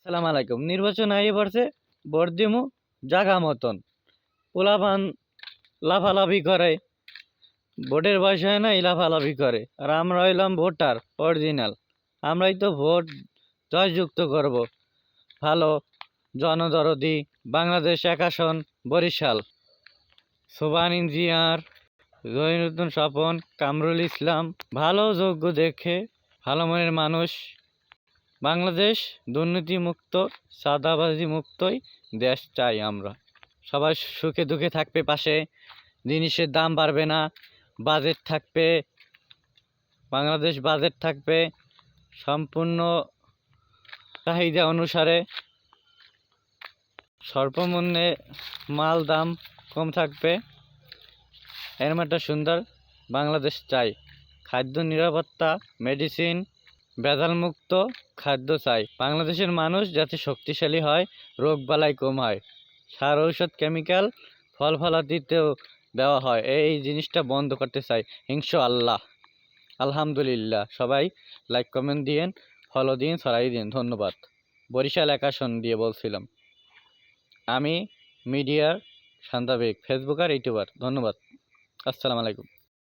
সালাম আলাইকুম। নির্বাচন আইয়ে পড়ছে, ভোট দিমু জাগা মতন। পোলাপান লাফালাফি করে, ভোটের বয়স হয় নাই লাফালাফি করে। আর আমরা হইলাম ভোটার অরিজিনাল। আমরাই তো ভোট জয়যুক্ত করব। ভালো জনদরদি বাংলাদেশ ১ আসন বরিশাল। সোবান ইঞ্জিনিয়ার, জহিরুদ্দিন স্বপন, কামরুল ইসলাম ভালো যোগ্য দেখে ভালো মনের মানুষ। বাংলাদেশ দুর্নীতিমুক্ত চাঁদাবাজি মুক্তই দেশ চাই আমরা। সবাই সুখে দুঃখে থাকবে পাশে, জিনিসের দাম বাড়বে না, বাজেট থাকবে, বাংলাদেশ বাজেট থাকবে সম্পূর্ণ চাহিদা অনুসারে, স্বল্পমূল্যে মাল দাম কম থাকবে। এরম একটা সুন্দর বাংলাদেশ চাই। খাদ্য নিরাপত্তা, মেডিসিন, ভেজালমুক্ত খাদ্য চাই। বাংলাদেশের মানুষ যাতে শক্তিশালী হয়, রোগবালাই কম হয়, সার ঔষধ কেমিক্যাল ফল ফলাদিতেও দেওয়া হয়, এই জিনিসটা বন্ধ করতে চাই ইনশাআল্লাহ। আলহামদুলিল্লাহ। সবাই লাইক কমেন্ট দিয়েন, ফলো দিন, ছড়াই দিন। ধন্যবাদ। বরিশাল ১ আসন দিয়ে বলছিলাম। আমি মিডিয়ার সান্তাবিক, ফেসবুক আর ইউটিউবার। ধন্যবাদ। আসসালামু আলাইকুম।